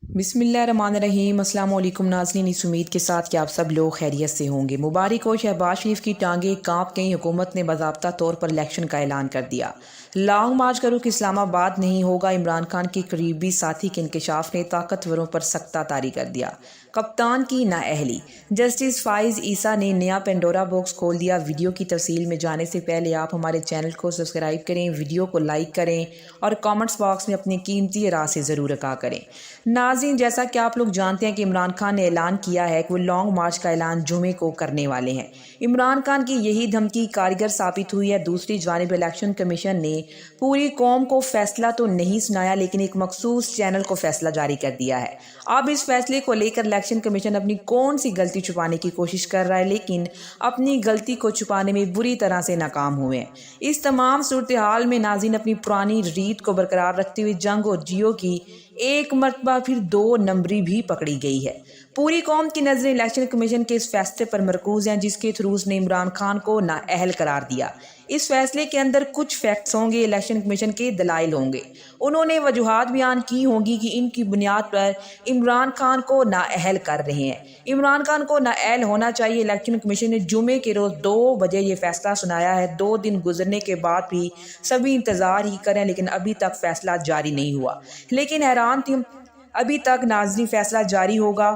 بسم اللہ الرحمن الرحیم۔ السلام علیکم ناظرین، اس امید کے ساتھ کہ آپ سب لوگ خیریت سے ہوں گے۔ مبارک ہو، شہباز شریف کی ٹانگیں کانپ گئیں۔ حکومت نے باضابطہ طور پر الیکشن کا اعلان کر دیا۔ لانگ مارچ کرو کہ اسلام آباد نہیں ہوگا۔ عمران خان کے قریبی ساتھی کے انکشاف نے طاقتوروں پر سختہ طاری کر دیا۔ کپتان کی نااہلی۔ جسٹس فائز عیسیٰ نے نیا پینڈورا باکس کھول دیا۔ ویڈیو کی تفصیل میں جانے سے پہلے آپ ہمارے چینل کو سبسکرائب کریں، ویڈیو کو لائک کریں اور کامنٹس باکس میں اپنی قیمتی رائے سے ضرور آگاہ کریں۔ ناظرین، جیسا کہ آپ لوگ جانتے ہیں کہ عمران خان نے اعلان کیا ہے کہ وہ لانگ مارچ کا اعلان جمعے کو کرنے والے ہیں۔ عمران خان کی یہی دھمکی کارگر ثابت ہوئی ہے۔ دوسری جانب الیکشن کمیشن نے پوری قوم کو فیصلہ تو نہیں سنایا، لیکن ایک مخصوص چینل کو فیصلہ جاری کر دیا ہے۔ اب اس فیصلے کو لے کر الیکشن کمیشن اپنی کون سی غلطی چھپانے کی کوشش کر رہا ہے، لیکن اپنی غلطی کو چھپانے میں بری طرح سے ناکام ہوئے ہیں۔ اس تمام صورتحال میں ناظرین اپنی پرانی ریت کو برقرار رکھتے ہوئے جنگ اور جیو کی ایک مرتبہ پھر 2 نمبری بھی پکڑی گئی ہے۔ پوری قوم کی نظریں الیکشن کمیشن کے اس فیصلے پر مرکوز ہیں، جس کے تھرو اس نے عمران خان کو نااہل قرار دیا۔ اس فیصلے کے اندر کچھ فیکٹس ہوں گے، الیکشن کمیشن کے دلائل ہوں گے۔ انہوں نے وجوہات بیان کی ہوں گی کہ ان کی بنیاد پر عمران خان کو نااہل کر رہے ہیں۔ عمران خان کو نااہل ہونا چاہیے۔ الیکشن کمیشن نے جمعے کے روز 2 بجے یہ فیصلہ سنایا ہے۔ 2 دن گزرنے کے بعد بھی سبھی انتظار ہی کریں، لیکن ابھی تک فیصلہ جاری نہیں ہوا۔ لیکن حیران تھی، ابھی تک ناظرین فیصلہ جاری ہوگا۔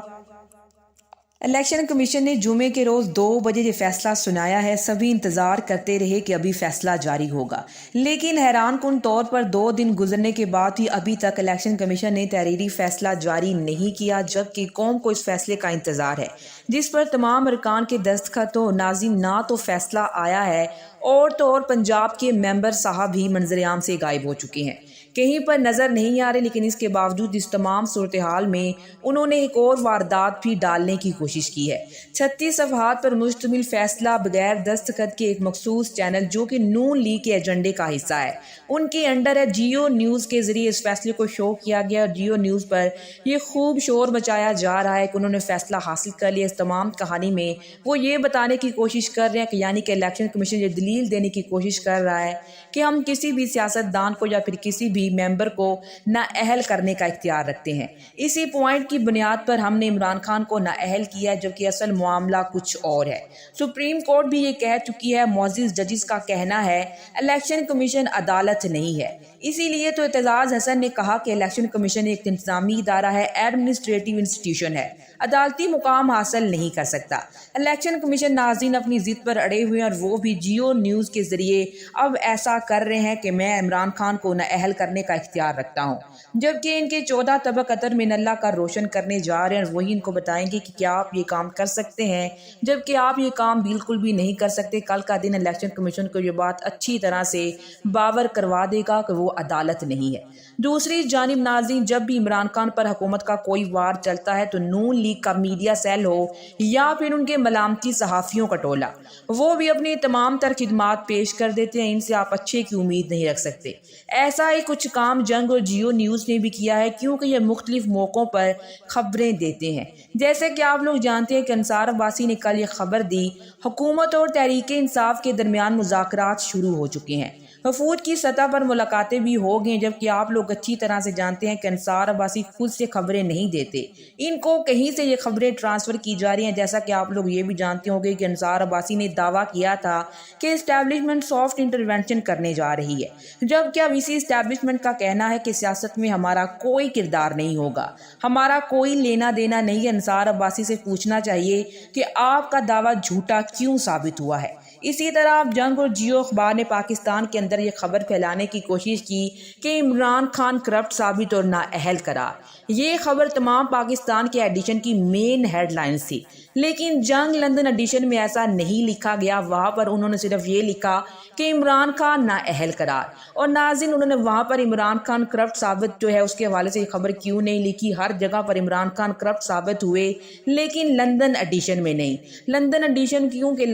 الیکشن کمیشن نے جمعے کے روز 2 بجے یہ فیصلہ سنایا ہے۔ سبھی انتظار کرتے رہے کہ ابھی فیصلہ جاری ہوگا، لیکن حیران کن طور پر 2 دن گزرنے کے بعد بھی ابھی تک الیکشن کمیشن نے تحریری فیصلہ جاری نہیں کیا، جبکہ قوم کو اس فیصلے کا انتظار ہے جس پر تمام ارکان کے دستخط ہو۔ ناظرین، نہ تو فیصلہ آیا ہے اور تو اور پنجاب کے ممبر صاحب بھی منظر عام سے غائب ہو چکے ہیں، کہیں پر نظر نہیں آ رہے۔ لیکن اس کے باوجود اس تمام صورتحال میں انہوں نے ایک اور واردات بھی ڈالنے کی کوشش کی ہے۔ 36 صفحات پر مشتمل فیصلہ بغیر دستخط کے ایک مخصوص چینل جو کہ نون لیگ کے ایجنڈے کا حصہ ہے، ان کے انڈر ہے، جیو نیوز کے ذریعے اس فیصلے کو شو کیا گیا اور جیو نیوز پر یہ خوب شور مچایا جا رہا ہے کہ انہوں نے فیصلہ حاصل کر لیا۔ اس تمام کہانی میں وہ یہ بتانے کی کوشش کر رہے ہیں کہ یعنی کہ الیکشن کمیشن یہ دلیل دینے کی کوشش کر رہا ہے کہ ہم کسی بھی سیاستدان کو یا پھر کسی بھی ممبر کو نااہل کرنے کا اختیار رکھتے ہیں۔ اسی پوائنٹ کی بنیاد پر ہم نے عمران خان کو نااہل کیا ہے، جبکہ اصل معاملہ کچھ اور ہے۔ سپریم کورٹ بھی یہ کہہ چکی ہے، معزز ججز کا کہنا ہے الیکشن کمیشن عدالت نہیں ہے۔ اسی لیے تو اعتزاز حسن نے کہا کہ الیکشن کمیشن ایک انتظامی ادارہ ہے، ایڈمنسٹریٹو انسٹیٹیوشن ہے، عدالتی مقام حاصل نہیں کر سکتا۔ الیکشن کمیشن ناظرین اپنی ضد پر اڑے ہوئے ہیں اور وہ بھی جیو نیوز کے ذریعے اب ایسا کر رہے ہیں کہ میں عمران خان کو نااہل کرنے کا اختیار رکھتا ہوں، جبکہ ان کے 14 طبق قطر من اللہ کا روشن کرنے جا رہے ہیں اور وہی ان کو بتائیں گے کہ کیا آپ یہ کام کر سکتے ہیں، جبکہ آپ یہ کام بالکل بھی نہیں کر سکتے۔ کل کا دن الیکشن کمیشن کو یہ بات اچھی طرح سے باور کروا دے گا کہ وہ عدالت نہیں ہے۔ دوسری جانب ناظرین، جب بھی عمران خان پر حکومت کا کوئی وار چلتا ہے تو نون لیگ کا میڈیا سیل ہو یا پھر ان کے ملامتی صحافیوں کا ٹولہ، وہ بھی اپنی تمام تر خدمات پیش کر دیتے ہیں۔ ان سے آپ اچھے کی امید نہیں رکھ سکتے۔ ایسا ہی کچھ کام جنگ اور جیو نیوز نے بھی کیا ہے، کیونکہ یہ مختلف موقعوں پر خبریں دیتے ہیں۔ جیسے کہ آپ لوگ جانتے ہیں کہ انصار عباسی نے کل یہ خبر دی، حکومت اور تحریک انصاف کے درمیان مذاکرات شروع ہو چکے ہیں، وفود کی سطح پر ملاقاتیں بھی ہو گئیں، جبکہ آپ لوگ اچھی طرح سے جانتے ہیں کہ انصار عباسی خود سے خبریں نہیں دیتے، ان کو کہیں سے یہ خبریں ٹرانسفر کی جا رہی ہیں۔ جیسا کہ آپ لوگ یہ بھی جانتے ہوں گے کہ انصار عباسی نے دعویٰ کیا تھا کہ اسٹیبلشمنٹ سافٹ انٹرونشن کرنے جا رہی ہے، جبکہ اب اسی اسٹیبلشمنٹ کا کہنا ہے کہ سیاست میں ہمارا کوئی کردار نہیں ہوگا، ہمارا کوئی لینا دینا نہیں ہے۔ انصار عباسی سے پوچھنا چاہیے کہ آپ کا دعویٰ جھوٹا کیوں ثابت ہوا ہے۔ اسی طرح اب جنگ اور جیو اخبار نے پاکستان کے اندر یہ خبر پھیلانے کی کوشش کی کہ عمران خان کرپٹ ثابت اور نااہل قرار۔ یہ خبر تمام پاکستان کے ایڈیشن کی مین ہیڈ لائنز تھی، لیکن جنگ لندن ایڈیشن میں ایسا نہیں لکھا گیا۔ وہاں پر انہوں نے صرف یہ لکھا کہ عمران خان نااہل قرار، اور ناظرین انہوں نے وہاں پر عمران خان کرپٹ ثابت جو ہے اس کے حوالے سے یہ خبر کیوں نہیں لکھی۔ ہر جگہ پر عمران خان کرپٹ ثابت ہوئے، لیکن لندن ایڈیشن میں نہیں۔ لندن ایڈیشن کیوں کہ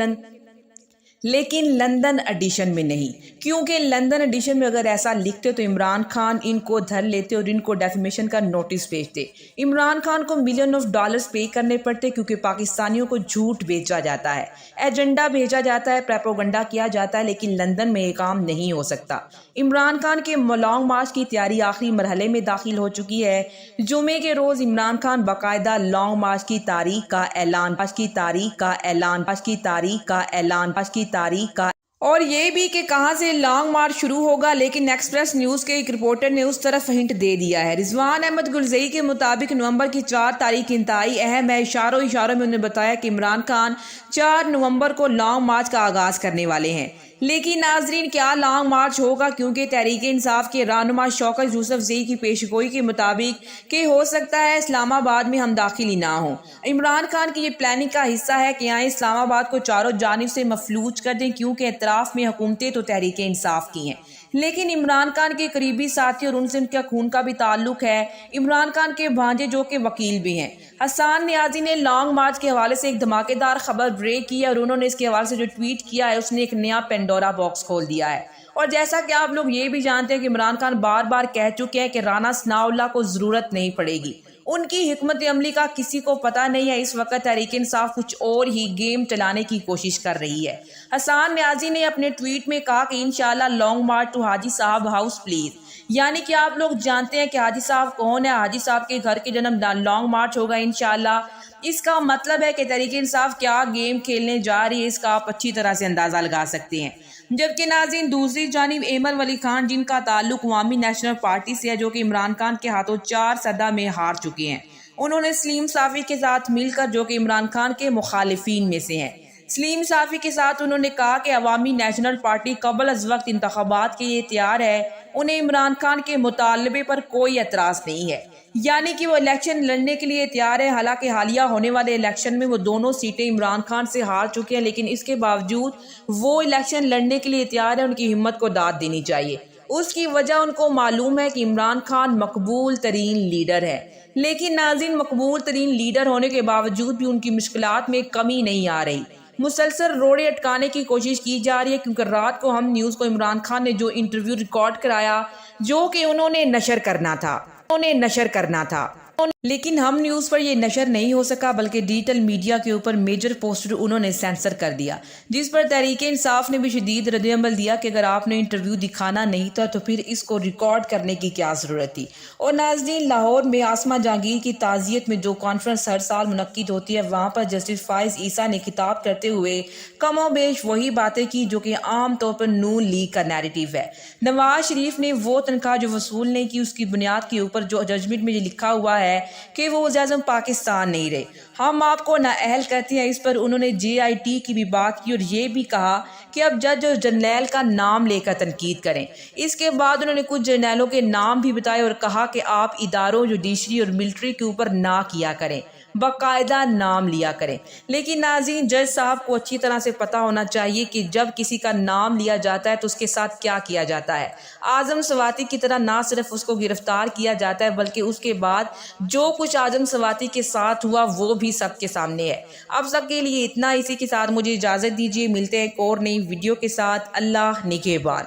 لیکن لندن ایڈیشن میں نہیں، کیونکہ لندن ایڈیشن میں اگر ایسا لکھتے تو عمران خان ان کو دھر لیتے اور ان کو ڈیفیمیشن کا نوٹس بھیجتے۔ عمران خان کو ملین آف ڈالرز پے کرنے پڑتے، کیونکہ پاکستانیوں کو جھوٹ بیچا جاتا ہے، ایجنڈا بھیجا جاتا ہے، پروپیگنڈا کیا جاتا ہے، لیکن لندن میں یہ کام نہیں ہو سکتا۔ عمران خان کے لانگ مارچ کی تیاری آخری مرحلے میں داخل ہو چکی ہے۔ جمعے کے روز عمران خان باقاعدہ لانگ مارچ کی تاریخ کا اعلان اور یہ بھی کہ کہاں سے لانگ مارچ شروع ہوگا، لیکن ایکسپریس نیوز کے ایک رپورٹر نے اس طرف ہنٹ دے دیا ہے۔ رضوان احمد گلزئی کے مطابق نومبر کی 4 تاریخ انتہائی اہم ہے۔ اشاروں میں انہوں نے بتایا کہ عمران خان 4 نومبر کو لانگ مارچ کا آغاز کرنے والے ہیں۔ لیکن ناظرین، کیا لانگ مارچ ہوگا؟ کیونکہ تحریک انصاف کے رہنما شوکت یوسفزئی کی پیشگوئی کے مطابق کہ ہو سکتا ہے اسلام آباد میں ہم داخل ہی نہ ہوں۔ عمران خان کی یہ پلاننگ کا حصہ ہے کہ آئیں اسلام آباد کو چاروں جانب سے مفلوج کر دیں، کیونکہ اطراف میں حکومتیں تو تحریک انصاف کی ہیں، لیکن عمران خان کے قریبی ساتھی اور ان سے ان کا خون کا بھی تعلق ہے، عمران خان کے بھانجے جو کہ وکیل بھی ہیں۔ حسان نیازی نے لانگ مارچ کے حوالے سے ایک دھماکے دار خبر بریک کی ہے، اور انہوں نے اس کے حوالے سے جو ٹویٹ کیا ہے اس نے ایک نیا پینڈورا باکس کھول دیا ہے۔ اور جیسا کہ آپ لوگ یہ بھی جانتے ہیں کہ عمران خان بار بار کہہ چکے ہیں کہ رانا ثناء اللہ کو ضرورت نہیں پڑے گی، ان کی حکمت عملی کا کسی کو پتہ نہیں ہے۔ اس وقت تحریک انصاف کچھ اور ہی گیم چلانے کی کوشش کر رہی ہے۔ حسان نیازی نے اپنے ٹویٹ میں کہا کہ انشاءاللہ لانگ مارچ ٹو حاجی صاحب ہاؤس پلیز، یعنی کہ آپ لوگ جانتے ہیں کہ حاجی صاحب کون ہے، حاجی صاحب کے گھر کے جنم لانگ مارچ ہوگا انشاءاللہ۔ اس کا مطلب ہے کہ تحریک انصاف کیا گیم کھیلنے جا رہی ہے، اس کا آپ اچھی طرح سے اندازہ لگا سکتے ہیں۔ جبکہ ناظرین، دوسری جانب ایمن ولی خان، جن کا تعلق عوامی نیشنل پارٹی سے ہے، جو کہ عمران خان کے ہاتھوں 4 سدہ میں ہار چکے ہیں، انہوں نے سلیم صافی کے ساتھ مل کر، جو کہ عمران خان کے مخالفین میں سے ہیں، سلیم صافی کے ساتھ انہوں نے کہا کہ عوامی نیشنل پارٹی قبل از وقت انتخابات کے لیے تیار ہے، انہیں عمران خان کے مطالبے پر کوئی اعتراض نہیں ہے، یعنی کہ وہ الیکشن لڑنے کے لیے تیار ہے۔ حالانکہ حالیہ ہونے والے الیکشن میں وہ دونوں سیٹیں عمران خان سے ہار چکے ہیں، لیکن اس کے باوجود وہ الیکشن لڑنے کے لیے تیار ہے۔ ان کی ہمت کو داد دینی چاہیے۔ اس کی وجہ ان کو معلوم ہے کہ عمران خان مقبول ترین لیڈر ہے، لیکن ناظرین، مقبول ترین لیڈر ہونے کے باوجود بھی ان کی مشکلات میں کمی نہیں آ رہی۔ مسلسل روڑے اٹکانے کی کوشش کی جا رہی ہے، کیونکہ رات کو ہم نیوز کو عمران خان نے جو انٹرویو ریکارڈ کرایا، جو کہ انہوں نے نشر کرنا تھا، لیکن ہم نیوز پر یہ نشر نہیں ہو سکا، بلکہ ڈیجیٹل میڈیا کے اوپر میجر پوسٹر انہوں نے سینسر کر دیا، جس پر تحریک انصاف نے بھی شدید رد عمل دیا کہ اگر آپ نے انٹرویو دکھانا نہیں تھا تو پھر اس کو ریکارڈ کرنے کی کیا ضرورت تھی۔ اور ناظرین، لاہور میں عاصمہ جہانگیر کی تعزیت میں جو کانفرنس ہر سال منعقد ہوتی ہے، وہاں پر جسٹس فائز عیسیٰ نے خطاب کرتے ہوئے کم و بیش وہی باتیں کی جو کہ عام طور پر نون لیگ کا نیریٹو ہے۔ نواز شریف نے وہ تنخواہ جو وصول نہیں کی، اس کی بنیاد کے اوپر جو ججمنٹ میں یہ لکھا ہوا ہے کہ وہ وزیر اعظم پاکستان نہیں رہے، ہم آپ کو نااہل کرتے ہیں۔ اس پر انہوں نے JIT کی بھی بات کی اور یہ بھی کہا کہ اب جج اور جرنیل کا نام لے کر تنقید کریں۔ اس کے بعد انہوں نے کچھ جرنیلوں کے نام بھی بتائے اور کہا کہ آپ اداروں جوڈیشری اور ملٹری کے اوپر نہ کیا کریں، باقاعدہ نام لیا کریں۔ لیکن ناظرین، جج صاحب کو اچھی طرح سے پتہ ہونا چاہیے کہ جب کسی کا نام لیا جاتا ہے تو اس کے ساتھ کیا کیا جاتا ہے۔ اعظم سواتی کی طرح نہ صرف اس کو گرفتار کیا جاتا ہے، بلکہ اس کے بعد جو کچھ اعظم سواتی کے ساتھ ہوا وہ بھی سب کے سامنے ہے۔ اب سب کے لیے اتنا، اسی کے ساتھ مجھے اجازت دیجیے، ملتے ہیں ایک اور نئی ویڈیو کے ساتھ۔ اللہ نگہبان۔